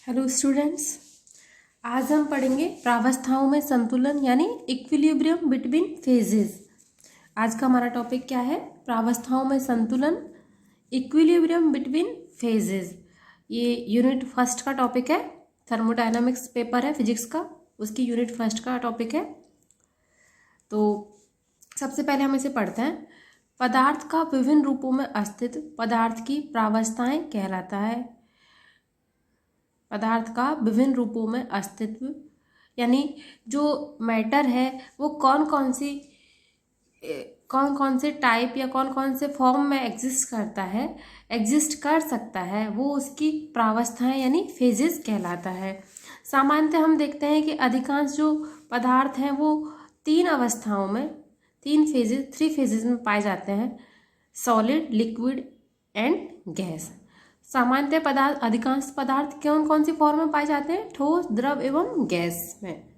Hello students, आज हम पढ़ेंगे प्रावस्थाओं में संतुलन यानी इक्विलिब्रियम बिटवीन फेजेस। आज का हमारा टॉपिक क्या है? प्रावस्थाओं में संतुलन, इक्विलिब्रियम बिटवीन फेजेस। ये यूनिट फर्स्ट का टॉपिक है। थर्मोडायनामिक्स पेपर है फिजिक्स का, उसकी यूनिट फर्स्ट का टॉपिक है। तो सबसे पहले हम इसे पढ़ते हैं। पदार्थ का विभिन्न रूपों में अस्तित्व पदार्थ की प्रावस्थाएं कहलाता है। पदार्थ का विभिन्न रूपों में अस्तित्व यानी जो मैटर है वो कौन कौन से टाइप या कौन कौन से फॉर्म में एग्जिस्ट कर सकता है, वो उसकी प्रावस्थाएं यानी फेजेस कहलाता है। सामान्यतः हम देखते हैं कि अधिकांश जो पदार्थ हैं वो थ्री फेजेस में पाए जाते हैं: सॉलिड, लिक्विड एंड गैस। सामान्यतः अधिकांश पदार्थ कौन कौन सी फॉर्म में पाए जाते हैं? ठोस, द्रव एवं गैस में।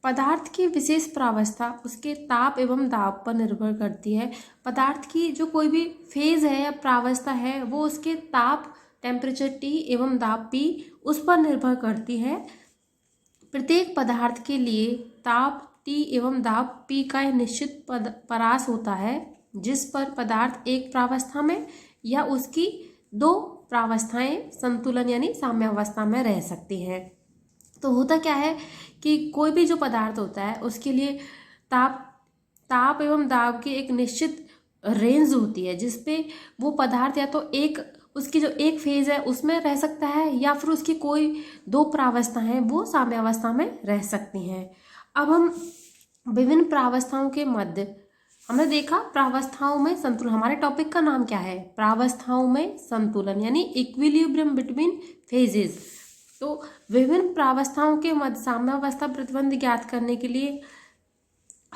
पदार्थ की विशेष प्रावस्था उसके ताप एवं दाब पर निर्भर करती है। पदार्थ की जो कोई भी फेज है या प्रावस्था है वो उसके ताप, टेम्परेचर T एवं दाब P उस पर निर्भर करती है। प्रत्येक पदार्थ के लिए ताप T एवं दाब P का एक निश्चित परास होता है जिस पर पदार्थ एक प्रावस्था में या उसकी दो प्रावस्थाएं संतुलन यानी साम्यावस्था में रह सकती है। तो होता क्या है कि कोई भी जो पदार्थ होता है उसके लिए ताप एवं दाब की एक निश्चित रेंज होती है जिसपे वो पदार्थ या तो उसकी जो एक फेज है उसमें रह सकता है या फिर उसकी कोई दो प्रावस्था हैं वो साम्यावस्था में रह सकती हैं। अब हम विभिन्न प्रावस्थाओं के मध्य हमने देखा प्रावस्थाओं में संतुलन। हमारे टॉपिक का नाम क्या है? प्रावस्थाओं में संतुलन यानी इक्विलिब्रियम बिटवीन फेजेस। तो विभिन्न प्रावस्थाओं के मध्य साम्यावस्था प्रतिबंध ज्ञात करने के लिए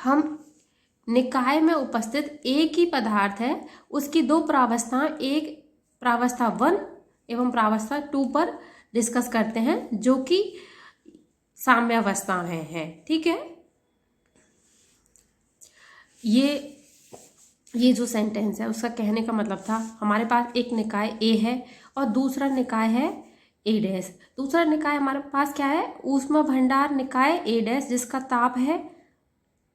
हम निकाय में उपस्थित एक ही पदार्थ है उसकी दो प्रावस्थाएं, एक प्रावस्था 1 एवं प्रावस्था 2 पर डिस्कस करते हैं जो कि साम्यावस्था में है। ठीक है, ये जो सेंटेंस है उसका कहने का मतलब था हमारे पास एक निकाय A है और दूसरा निकाय है A डैश। दूसरा निकाय हमारे पास क्या है? ऊष्मा भंडार निकाय A डैश जिसका ताप है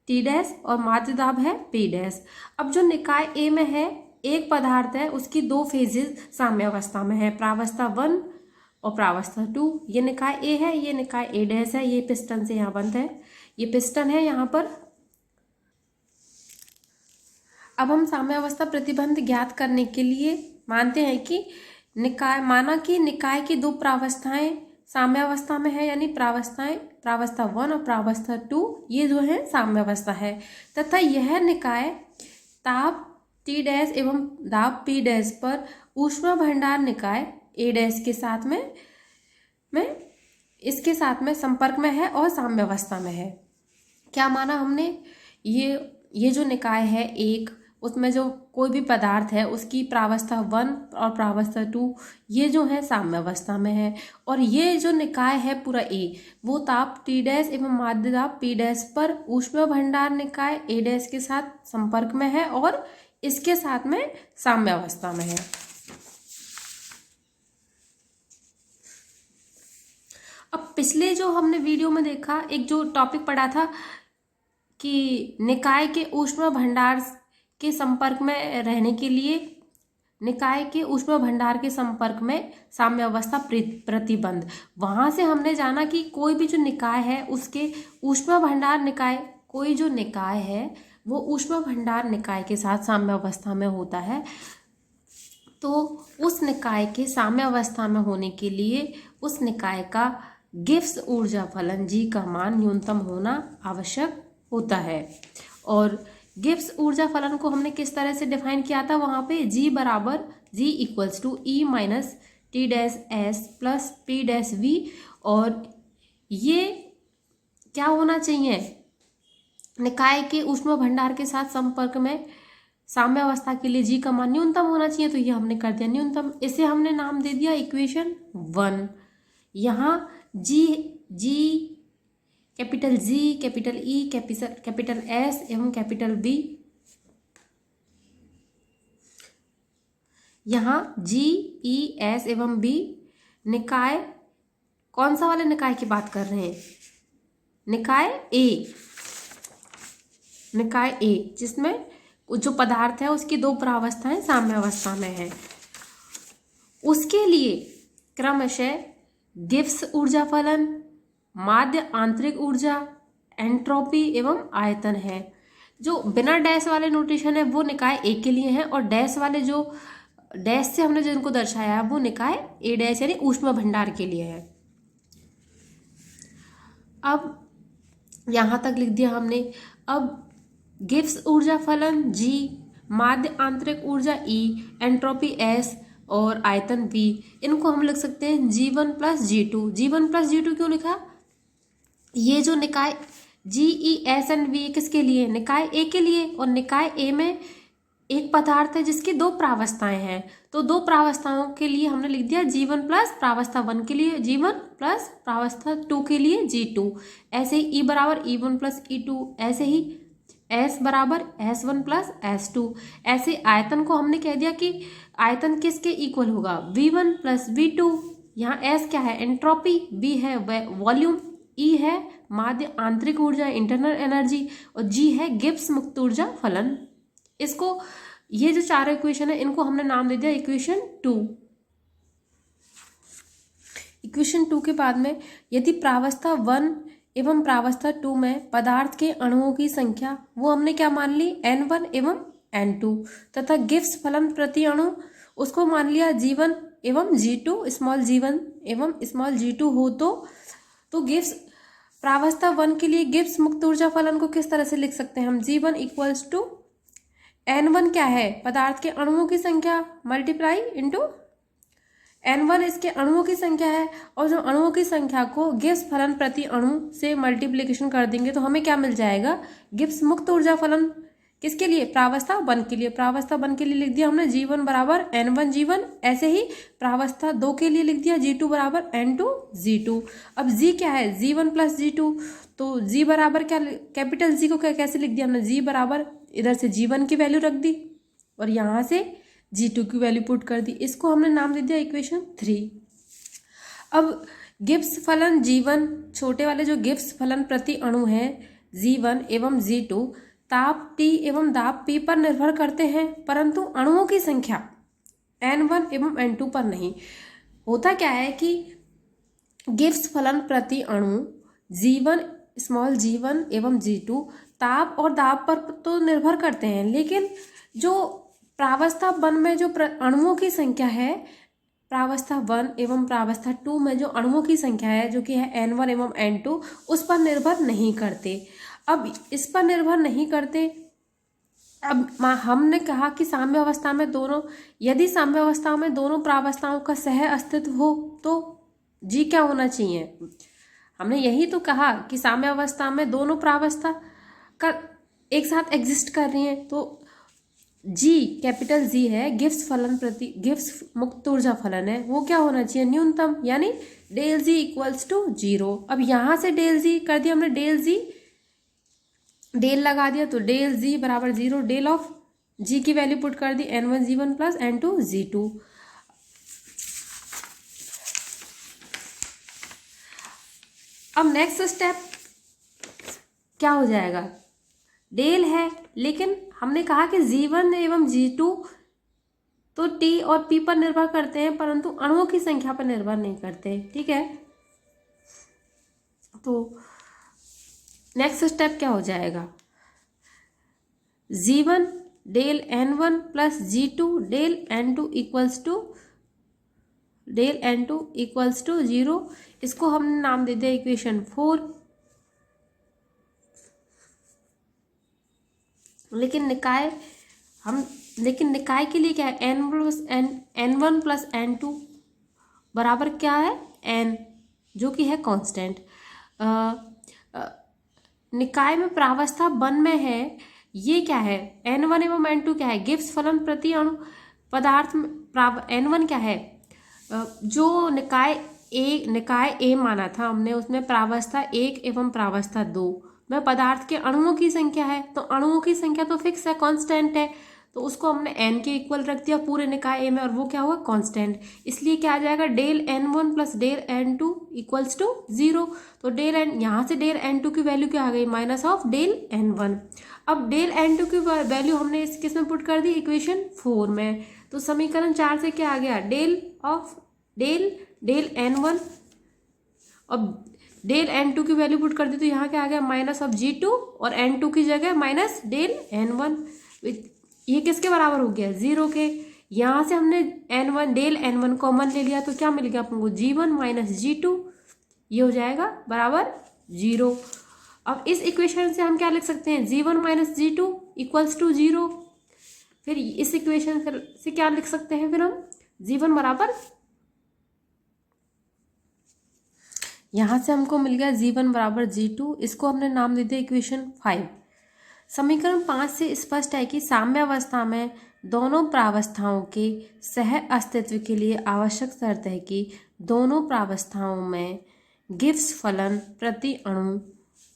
T डैश और माध्य दाब है P डैश। अब जो निकाय A में है एक पदार्थ है उसकी दो फेजेस साम्यावस्था में है, प्रावस्था 1 और प्रावस्था 2। ये निकाय A है, ये निकाय A डैश है। ये पिस्टन से यहाँ बंद है, ये पिस्टन है यहाँ पर। अब हम साम्यावस्था प्रतिबंध ज्ञात करने के लिए मानते हैं कि निकाय की दो प्रावस्थाएं साम्यावस्था में है यानी प्रावस्था 1 और प्रावस्था 2 ये जो है साम्यावस्था है तथा यह निकाय ताप T डैश एवं दाब P डैश पर ऊष्मा भंडार निकाय A डैश के साथ में इसके साथ में संपर्क में है और साम्यावस्था में है। क्या माना हमने? ये जो निकाय है एक, उसमें जो कोई भी पदार्थ है उसकी प्रावस्था 1 और प्रावस्था 2 ये जो है साम्यावस्था में है और ये जो निकाय है पूरा A वो ताप T डैश एवं माध्य दाब P डैश पर ऊष्मा भंडार निकाय A डैश के साथ संपर्क में है और इसके साथ में साम्यावस्था में है। अब पिछले जो हमने वीडियो में देखा एक जो टॉपिक पढ़ा था कि निकाय के ऊष्मा भंडार के संपर्क में रहने के लिए निकाय के ऊष्मा भंडार के संपर्क में साम्यावस्था प्रतिबंध, वहां से हमने जाना कि कोई भी जो निकाय है उसके ऊष्मा भंडार निकाय कोई जो निकाय है वो ऊष्मा भंडार निकाय के साथ साम्यावस्था में होता है। तो उस निकाय के साम्यावस्था में होने के लिए उस निकाय का गिब्स ऊर्जा फलन G का मान न्यूनतम होना आवश्यक होता है। और गिब्स ऊर्जा फलन को हमने किस तरह से डिफाइन किया था? वहां पे G equals to E minus T dash S plus P dash V। और ये क्या होना चाहिए? निकाय के ऊष्मा भंडार के साथ संपर्क में साम्यावस्था के लिए G का मान न्यूनतम होना चाहिए, तो ये हमने कर दिया न्यूनतम। इसे हमने नाम दे दिया इक्वेशन 1। यहाँ G capital G, capital E, capital S एवं कैपिटल B यहाँ जी, ई, एस एवं बी निकाय, कौन सा वाले निकाय की बात कर रहे हैं? निकाय ए, निकाय ए, जिसमें जो पदार्थ है उसकी दो प्रावस्थाएं साम्यावस्था में है। उसके लिए क्रमशः गिब्स ऊर्जा फलन, माध्य आंतरिक ऊर्जा, एंट्रोपी एवं आयतन है। जो बिना डैश वाले नोटेशन है वो निकाय ए के लिए है, और डैश वाले जो डैश से हमने जिनको दर्शाया है वो निकाय ए डैश यानी ऊष्मा भंडार के लिए है। अब यहाँ तक लिख दिया हमने। अब गिब्स ऊर्जा फलन जी, माध्य आंतरिक ऊर्जा ई, एंट्रोपी एस और आयतन बी, इनको हम लिख सकते हैं G1 plus G2। G1 plus G2 क्यों लिखा? ये जो निकाय जी, ई, एस एंड बी किसके लिए? निकाय ए के लिए। और निकाय ए में एक पदार्थ है जिसकी दो प्रावस्थाएं हैं, तो दो प्रावस्थाओं के लिए हमने लिख दिया G1 प्लस प्रावस्था 1 के लिए G1 प्लस प्रावस्था 2 के लिए G2। ऐसे ही E बराबर E1 प्लस E2, ऐसे ही S बराबर S1 प्लस S2। ऐसे आयतन को हमने कह दिया कि आयतन किसके इक्वल होगा? V1 plus V2। यहाँ S क्या है? एंट्रोपी, B है वॉल्यूम, E है माध्य आंतरिक ऊर्जा इंटरनल एनर्जी, और G है गिब्स मुक्त ऊर्जा फलन। इसको, ये जो चार इक्वेशन है इनको हमने नाम दे दिया इक्वेशन 2। इक्वेशन 2 के बाद में यदि प्रावस्था 1 एवं प्रावस्था 2 में पदार्थ के अणुओं की संख्या वो हमने क्या मान ली? N1 एवं N2, तथा गिब्स फलन प्रति अणु उसको मान लिया G1 एवं G2, स्मॉल G1 एवं स्मॉल G2 हो तो गिब्स प्रावस्था 1 के लिए गिब्स मुक्त ऊर्जा फलन को किस तरह से लिख सकते हैं हम? G1 इक्वल्स टू N1 क्या है? पदार्थ के अणुओं की संख्या मल्टीप्लाई इंटू N1 इसके अणुओं की संख्या है, और जो अणुओं की संख्या को गिब्स फलन प्रति अणु से मल्टीप्लिकेशन कर देंगे तो हमें क्या मिल जाएगा? गिब्स मुक्त ऊर्जा फलन। किसके लिए? प्रावस्था 1 के लिए। प्रावस्था 1 के लिए लिख दिया हमने G1 बराबर N1 G1। ऐसे ही प्रावस्था 2 के लिए लिख दिया G2 बराबर N2 G2। अब G क्या है? G1 प्लस G2, तो G बराबर क्या, कैपिटल G को कैसे लिख दिया हमने? G बराबर, इधर से G1 की वैल्यू रख दी और यहाँ से G2 की वैल्यू पुट कर दी। इसको हमने नाम दे दिया इक्वेशन 3। अब गिब्स फलन G1, छोटे वाले जो गिब्स फलन प्रति अणु है G1 एवं G2 ताप T एवं दाब P पर निर्भर करते हैं, परंतु अणुओं की संख्या N1 एवं N2 पर नहीं। होता क्या है कि गिब्स फलन प्रति अणु G1, स्मॉल G1 एवं G2 ताप और दाब पर तो निर्भर करते हैं, लेकिन जो प्रावस्था 1 में जो अणुओं की संख्या है, प्रावस्था 1 एवं प्रावस्था 2 में जो अणुओं की संख्या है जो कि है N1 एवं N2, उस पर निर्भर नहीं करते। अब इस पर निर्भर नहीं करते। अब हमने कहा कि साम्य अवस्था में दोनों, यदि साम्य अवस्था में दोनों प्रावस्थाओं का सह अस्तित्व हो तो G क्या होना चाहिए? हमने यही तो कहा कि साम्य अवस्था में दोनों प्रावस्था का एक साथ एग्जिस्ट कर रही हैं, तो G, कैपिटल G है गिब्स फलन प्रति, गिब्स मुक्त ऊर्जा फलन है, वो क्या होना चाहिए? न्यूनतम, यानी डेल G इक्वल्स टू 0। अब यहाँ से डेल G कर दिया हमने, डेल G, डेल लगा दिया तो डेल G बराबर 0, डेल ऑफ G की वैल्यू पुट कर दी N1 G1 plus N2 G2। अब नेक्स्ट स्टेप क्या हो जाएगा? डेल है, लेकिन हमने कहा कि G1 एवं G2 तो T और P पर निर्भर करते हैं, परंतु अणुओं की संख्या पर निर्भर नहीं करते। ठीक है, तो नेक्स्ट स्टेप क्या हो जाएगा? G1 del N1 plus G2 del N2 equals to 0। इसको हमने नाम दे दिया इक्वेशन 4। लेकिन निकाय के लिए क्या है? N1 प्लस N2 बराबर क्या है? N, जो कि है कांस्टेंट। निकाय में प्रावस्था 1 में है, ये क्या है? N1 एवं N2 क्या है? गिब्स फलन प्रति अणु पदार्थ में N1 क्या है? जो निकाय ए माना था हमने, उसमें प्रावस्था 1 एवं प्रावस्था 2 में पदार्थ के अणुओं की संख्या है, तो अणुओं की संख्या तो फिक्स है, कांस्टेंट है, तो उसको हमने n के इक्वल रख दिया पूरे निकाय a में, और वो क्या हुआ कांस्टेंट, इसलिए क्या आ जाएगा del n1 plus del n2 equals to 0। तो डेल n, यहाँ से डेल n2 की वैल्यू क्या आ गई माइनस ऑफ डेल n1। अब डेल n2 की वैल्यू हमने इस किस में पुट कर दी, इक्वेशन 4 में। तो समीकरण 4 से क्या आ गया, डेल n1, अब डेल n2 की वैल्यू पुट कर दी तो यहाँ क्या आ गया माइनस ऑफ g2, और n2 की जगह माइनस डेल n1, ये किसके बराबर हो गया 0 के। यहाँ से हमने n1 डेल n1 कॉमन ले लिया तो क्या मिल गया अपन को g1 माइनस g2, ये हो जाएगा बराबर 0। अब इस इक्वेशन से हम क्या लिख सकते हैं, g1 minus g2 equals to 0। फिर इस इक्वेशन से क्या लिख सकते हैं, फिर हम g1 बराबर, यहाँ से हमको मिल गया g1 बराबर g2, इसको हमने नाम दे दिया इक्वेशन 5। समीकरण 5 से स्पष्ट है कि साम्यावस्था में दोनों प्रावस्थाओं के सह अस्तित्व के लिए आवश्यक शर्त है कि दोनों प्रावस्थाओं में गिब्स फलन प्रति अणु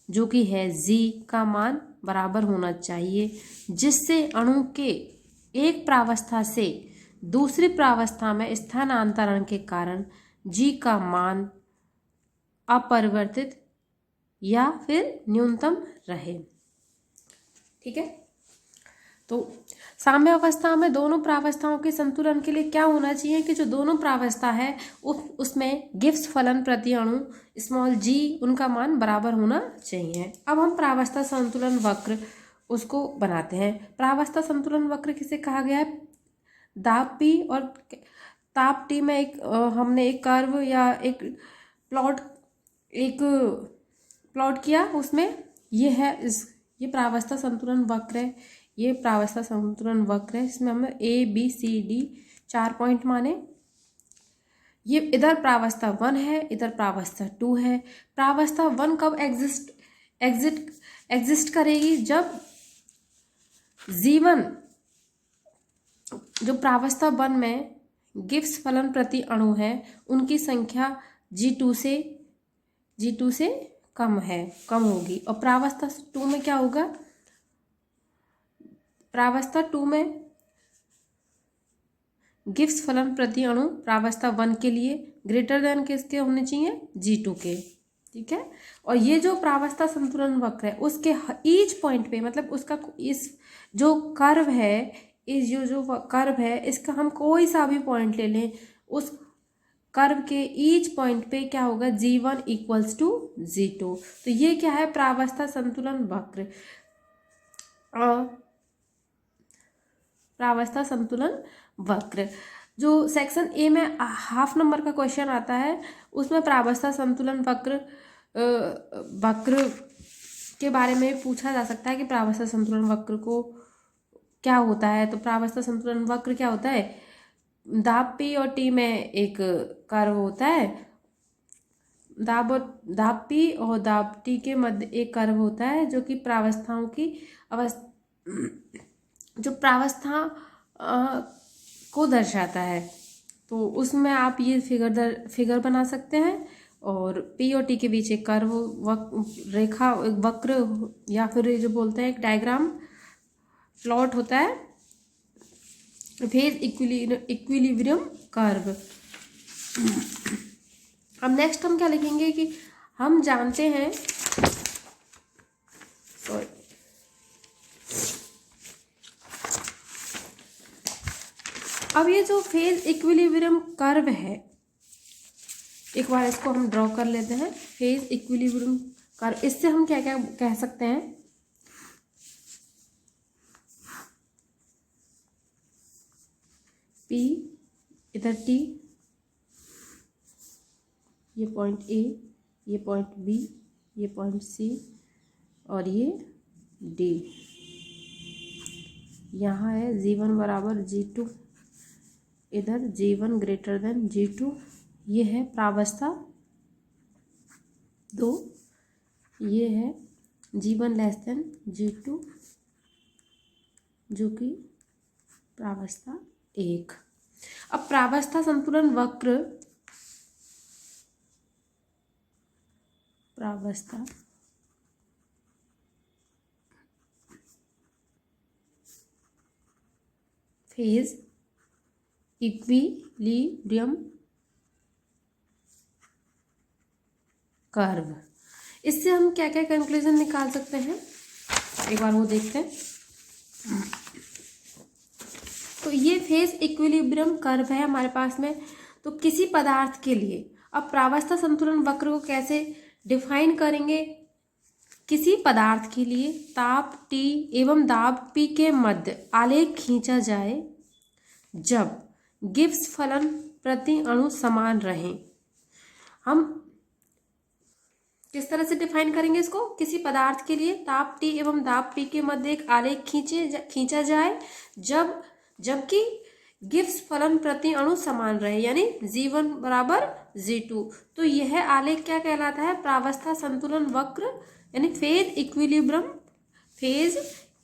जो कि है g का मान बराबर होना चाहिए, जिससे अणु के एक प्रावस्था से दूसरी प्रावस्था में स्थानांतरण के कारण g का मान अपरिवर्तित या फिर न्यूनतम रहे। ठीक है, तो साम्यावस्था में दोनों प्रावस्थाओं के संतुलन के लिए क्या होना चाहिए कि जो दोनों प्रावस्था है उसमें गिब्स फलन प्रति अणु स्मॉल g उनका मान बराबर होना चाहिए। अब हम प्रावस्था संतुलन वक्र उसको बनाते हैं। प्रावस्था संतुलन वक्र किसे कहा गया है, दाब P और ताप T में हमने एक कर्व या एक प्लॉट किया, उसमें ये है ये प्रावस्था संतुलन वक्र है, ये प्रावस्था संतुलन वक्र है, इसमें हमने ABCD 4 पॉइंट माने। ये इधर प्रावस्था 1 है, इधर प्रावस्था 2 है। प्रावस्था 1 कब एग्जिस्ट करेगी, जब G1 जो प्रावस्था 1 में गिब्स फलन प्रति अणु है उनकी संख्या G2 से कम होगी। और प्रावस्था 2 में क्या होगा, प्रावस्था 2 में गिब्स फलन प्रति अणु प्रावस्था 1 के लिए ग्रेटर देन किसके होने चाहिए, G2 के। ठीक है, और ये जो प्रावस्था संतुलन वक्र है उसके ईच पॉइंट पे, मतलब उसका इस जो कर्व है, इस जो कर्व है इसका हम कोई सा भी पॉइंट ले लें, उस कर्व के ईच पॉइंट पे क्या होगा G1 इक्वल्स टू G2। तो ये क्या है प्रावस्था संतुलन वक्र। प्रावस्था संतुलन वक्र जो सेक्शन ए में हाफ नंबर का क्वेश्चन आता है उसमें प्रावस्था संतुलन वक्र के बारे में पूछा जा सकता है कि प्रावस्था संतुलन वक्र को क्या होता है। तो प्रावस्था संतुलन वक्र क्या होता है, दाब P और T में एक कर्व होता है, दाब P और दाब T के मध्य एक कर्व होता है जो कि प्रावस्थाओं की जो प्रावस्था को दर्शाता है। तो उसमें आप ये फिगर बना सकते हैं, और P और T के बीच एक कर्व रेखा वक्र या फिर जो बोलते हैं एक डायग्राम प्लॉट होता है, फेज इक्विलिब्रियम कर्व। अब नेक्स्ट हम क्या लिखेंगे कि हम जानते हैं, अब ये जो फेज इक्विलिब्रियम कर्व है, एक बार इसको हम ड्रॉ कर लेते हैं। फेज इक्विलिब्रियम कर्व, इससे हम क्या क्या कह सकते हैं, P इधर T, ये पॉइंट A, ये पॉइंट B, ये पॉइंट C और ये D। यहाँ है G1 बराबर G2, इधर G1 ग्रेटर देन G2, ये है प्रावस्था 2, ये है G1 लेस देन G2 जो कि प्रावस्था 1। अब प्रावस्था संतुलन वक्र, प्रावस्था फेज इक्विलिब्रियम कर्व। इससे हम क्या क्या कंक्लूजन निकाल सकते हैं, एक बार वो देखते हैं। तो ये फेज इक्विलिब्रियम कर्व है हमारे पास में। तो किसी पदार्थ के लिए अब प्रावस्था संतुलन वक्र को कैसे डिफाइन करेंगे। किसी पदार्थ के लिए ताप T एवं दाब P के मध्य आलेख खींचा जाए जब गिब्स फलन प्रति अणु समान रहे। हम किस तरह से डिफाइन करेंगे इसको। किसी पदार्थ के लिए ताप T एवं दाब P के मध्य एक आलेख खींचा जाए जबकि गिब्स फलन प्रति अणु समान रहे, यानी G1 बराबर G2। तो यह आलेख क्या कहलाता है, प्रावस्था संतुलन वक्र, यानी फेज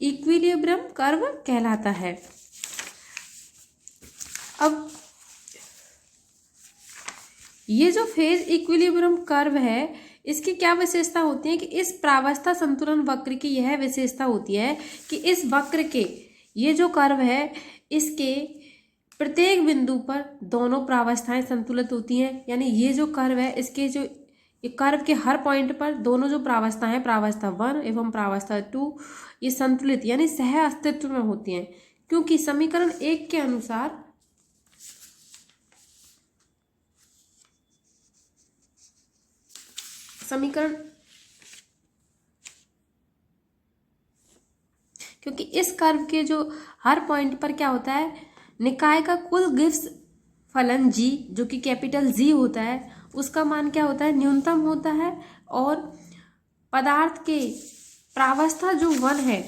इक्विलिब्रियम कर्व कहलाता है। अब ये जो फेज इक्विलिब्रियम कर्व है, इसकी क्या विशेषता होती है कि इस प्रावस्था संतुलन वक्र की यह विशेषता होती है कि इस वक्र के ये जो कर्व है, इसके प्रत्येक बिंदु पर दोनों प्रावस्थाएं संतुलित होती हैं। यानी ये जो कर्व है, इसके जो कर्व के हर पॉइंट पर दोनों जो प्रावस्था है, प्रावस्था 1 एवं प्रावस्था 2, ये संतुलित यानी सह अस्तित्व में होती हैं। क्योंकि समीकरण 1 के अनुसार क्योंकि इस कर्व के जो हर पॉइंट पर क्या होता है, निकाय का कुल गिब्स फलन G, जो कि कैपिटल G होता है, उसका मान क्या होता है, न्यूनतम होता है। और पदार्थ के प्रावस्था जो 1 है,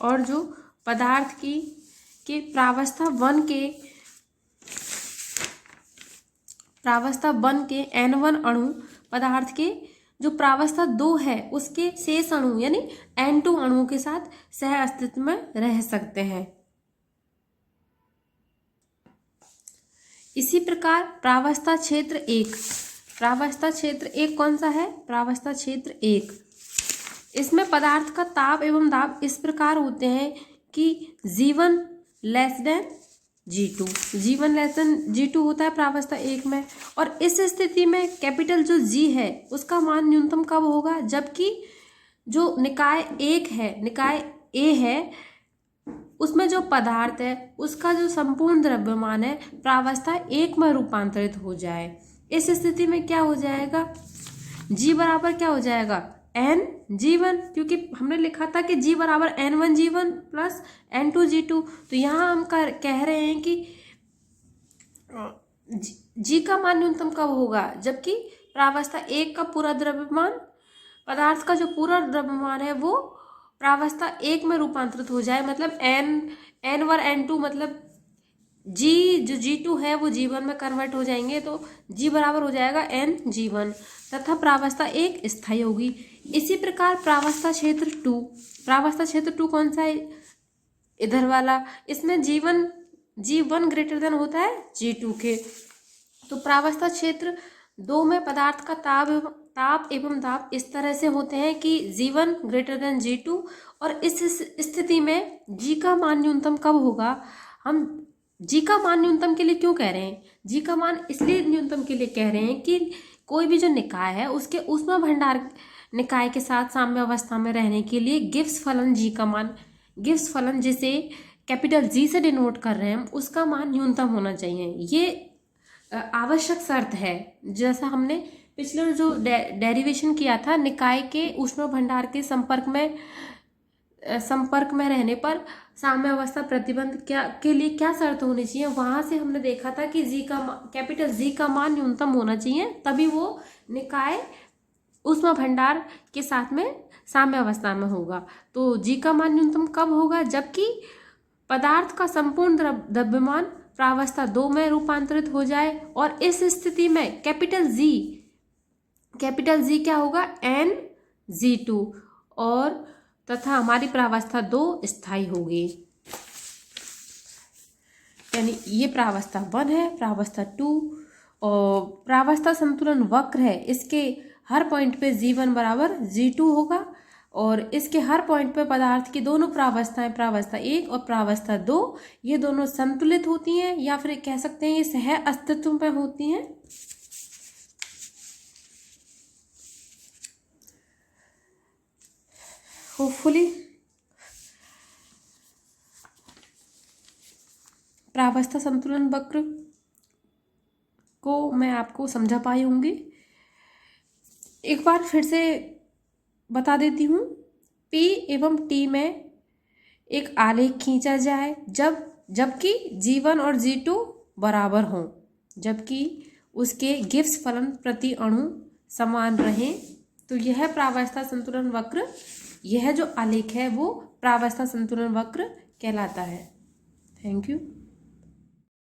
और जो पदार्थ के प्रावस्था 1 के N1 अणु, पदार्थ के जो प्रावस्था 2 है उसके शेष अणु यानी N2 अणुओं के साथ सह अस्तित्व में रह सकते हैं। इसी प्रकार प्रावस्था क्षेत्र 1 कौन सा है, प्रावस्था क्षेत्र 1, इसमें पदार्थ का ताप एवं दाब इस प्रकार होते हैं कि G1 लेस देन G2 होता है प्रावस्था 1 में। और इस स्थिति में कैपिटल जो G है उसका मान न्यूनतम कब होगा, जबकि जो निकाय A है उसमें जो पदार्थ है उसका जो संपूर्ण द्रव्यमान है प्रावस्था 1 में रूपांतरित हो जाए। इस स्थिति में क्या हो जाएगा, G बराबर क्या हो जाएगा, N/G1, क्योंकि हमने लिखा था कि G बराबर N1/G1 प्लस N2/G2। तो यहाँ हम कह रहे हैं कि G का मान न्यूनतम कब होगा, जबकि प्रावस्था 1 का पूरा द्रव्यमान, पदार्थ का जो पूरा द्रव्यमान है वो प्रावस्था 1 में रूपांतरित हो जाए। मतलब N1 N2 मतलब G जो G2 है वो G1 में कन्वर्ट हो जाएंगे। तो G बराबर हो जाएगा N/G1 तथा प्रावस्था 1 स्थायी होगी। इसी प्रकार प्रावस्था क्षेत्र 2 कौन सा है, इधर वाला, इसमें G1 ग्रेटर देन होता है G2 के। तो प्रावस्था क्षेत्र 2 में पदार्थ का ताप एवं दाब इस तरह से होते हैं कि G1 ग्रेटर देन G2। और इस स्थिति में G का मान न्यूनतम कब होगा, हम G का मान न्यूनतम के लिए क्यों कह रहे हैं, G का मान इसलिए न्यूनतम के लिए कह रहे हैं कि कोई भी जो निकाय है उसके ऊष्मा भंडार निकाय के साथ साम्य अवस्था में रहने के लिए गिब्स फलन जिसे कैपिटल G से डिनोट कर रहे हैं उसका मान न्यूनतम होना चाहिए। ये आवश्यक शर्त है। जैसा हमने पिछले जो डेरिवेशन किया था, निकाय के ऊष्मा भंडार के संपर्क में रहने पर साम्य अवस्था प्रतिबंध के लिए क्या शर्त होनी चाहिए, वहां से हमने देखा था कि कैपिटल G का मान न्यूनतम होना चाहिए, तभी वो निकाय ऊष्मा भंडार के साथ में साम्य अवस्था में होगा। तो G का मान न्यूनतम कब होगा, जबकि पदार्थ का संपूर्ण द्रव्यमान प्रावस्था 2 में रूपांतरित हो जाए। और इस स्थिति में कैपिटल G क्या होगा, N/G2 और तथा हमारी प्रावस्था 2 स्थायी होगी। यानी ये प्रावस्था 1 है, प्रावस्था 2 और प्रावस्था संतुलन वक्र है, इसके हर पॉइंट पे G1 बराबर G2 होगा। और इसके हर पॉइंट पे पदार्थ की दोनों प्रावस्थाएं, प्रावस्था 1 और प्रावस्था 2, ये दोनों संतुलित होती हैं या फिर कह सकते हैं ये सह अस्तित्व में होती हैं। होपफुली प्रावस्था संतुलन वक्र को मैं आपको समझा पाई होंगी। एक बार फिर से बता देती हूँ। P एवं T में एक आलेख खींचा जाए जबकि G1 और G2 बराबर हों, जबकि उसके गिब्स फलन प्रति अणु समान रहें, तो यह प्रावस्था संतुलन वक्र, यह जो आलेख है वो प्रावस्था संतुलन वक्र कहलाता है। Thank you.